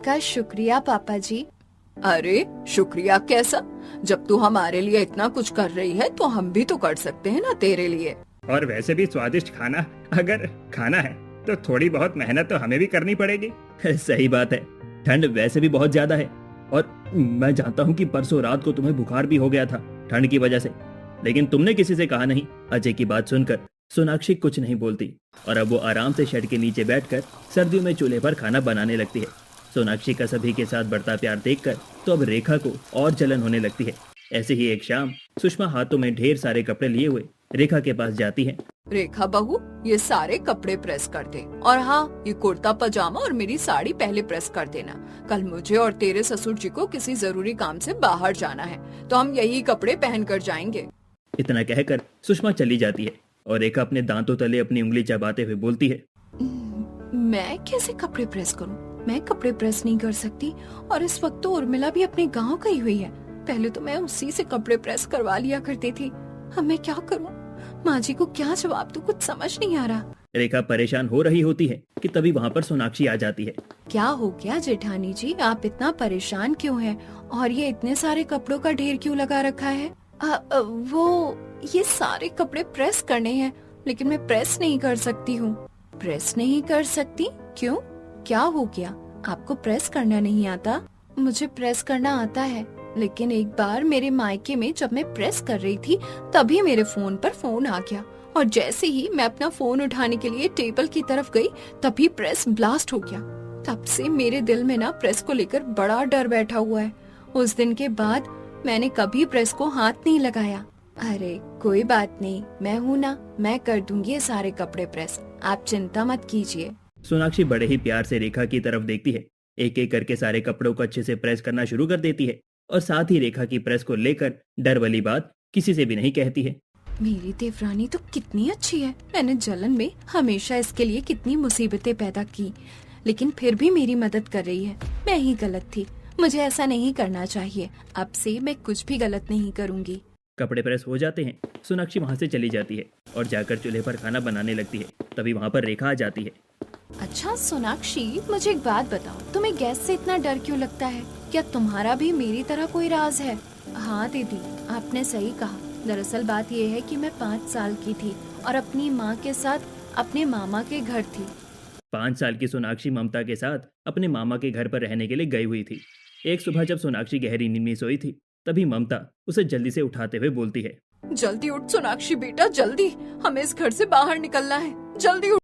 का शुक्रिया पापा जी। अरे शुक्रिया कैसा? जब तू हमारे लिए इतना कुछ कर रही है तो हम भी तो कर सकते हैं ना तेरे लिए। और वैसे भी स्वादिष्ट खाना अगर खाना है तो थोड़ी बहुत मेहनत तो हमें भी करनी पड़ेगी। सही बात है, ठंड वैसे भी बहुत ज्यादा है और मैं जानता हूँ कि परसों रात को तुम्हें बुखार भी हो गया था ठंड की वजह से, लेकिन तुमने किसी से कहा नहीं। अजय की बात सुनकर सोनाक्षी कुछ नहीं बोलती और अब वो आराम से शेड के नीचे बैठकर सर्दियों में चूल्हे पर खाना बनाने लगती है। सोनाक्षी का सभी के साथ बढ़ता प्यार देखकर तो अब रेखा को और जलन होने लगती है। ऐसे ही एक शाम सुषमा हाथों में ढेर सारे कपड़े लिए हुए रेखा के पास जाती है। रेखा बहू, ये सारे कपड़े प्रेस कर दे, और हाँ, ये कुर्ता पजामा और मेरी साड़ी पहले प्रेस कर देना। कल मुझे और तेरे ससुर जी को किसी जरूरी काम से बाहर जाना है तो हम यही कपड़े पहन कर जाएंगे। इतना कहकर सुषमा चली जाती है और रेखा अपने दांतों तले अपनी उंगली चबाते हुए बोलती है, मैं कैसे कपड़े प्रेस करूं? मैं कपड़े प्रेस नहीं कर सकती और इस वक्त तो उर्मिला भी अपने गांव गई हुई है। पहले तो मैं उसी से कपड़े प्रेस करवा लिया करती थी। अब मैं क्या करूं? माँ जी को क्या जवाब दूं, कुछ समझ नहीं आ रहा। रेखा परेशान हो रही होती है कि तभी वहाँ पर सोनाक्षी आ जाती है। क्या हो गया जेठानी जी, आप इतना परेशान क्यों हैं? और ये इतने सारे कपड़ों का ढेर क्यों लगा रखा है? वो ये सारे कपड़े प्रेस करने हैं, लेकिन मैं प्रेस नहीं कर सकती हूँ। प्रेस नहीं कर सकती? क्यों, क्या हो गया? आपको प्रेस करना नहीं आता? मुझे प्रेस करना आता है, लेकिन एक बार मेरे मायके में जब मैं प्रेस कर रही थी तभी मेरे फोन पर फोन आ गया और जैसे ही मैं अपना फोन उठाने के लिए टेबल की तरफ गई तभी प्रेस ब्लास्ट हो गया। तब से मेरे दिल में ना प्रेस को लेकर बड़ा डर बैठा हुआ है। उस दिन के बाद मैंने कभी प्रेस को हाथ नहीं लगाया। अरे कोई बात नहीं, मैं हूँ ना, मैं कर दूंगी ये सारे कपड़े प्रेस, आप चिंता मत कीजिए। सोनाक्षी बड़े ही प्यार से रेखा की तरफ देखती है, एक एक करके सारे कपड़ों को अच्छे से प्रेस करना शुरू कर देती है और साथ ही रेखा की प्रेस को लेकर डर वाली बात किसी से भी नहीं कहती है। मेरी देवरानी तो कितनी अच्छी है। मैंने जलन में हमेशा इसके लिए कितनी मुसीबतें पैदा की, लेकिन फिर भी मेरी मदद कर रही है। मैं ही गलत थी, मुझे ऐसा नहीं करना चाहिए। अब से मैं कुछ भी गलत नहीं करूँगी। कपड़े प्रेस हो जाते हैं, सोनाक्षी वहाँ से चली जाती है और जाकर चूल्हे पर खाना बनाने लगती है। तभी वहाँ पर रेखा आ जाती है। अच्छा सोनाक्षी, मुझे एक बात बताओ, तुम्हें गैस से इतना डर क्यों लगता है? क्या तुम्हारा भी मेरी तरह कोई राज है? हाँ दीदी, आपने सही कहा। दरअसल बात यह है कि मैं 5 साल की थी और अपनी माँ के साथ अपने मामा के घर थी। 5 साल की सोनाक्षी ममता के साथ अपने मामा के घर पर रहने के लिए गई हुई थी। एक सुबह जब सोनाक्षी गहरी नींद में सोई थी तभी ममता उसे जल्दी से उठाते हुए बोलती है, जल्दी उठ सोनाक्षी बेटा, जल्दी, हमें इस घर से बाहर निकलना है, जल्दी उठ।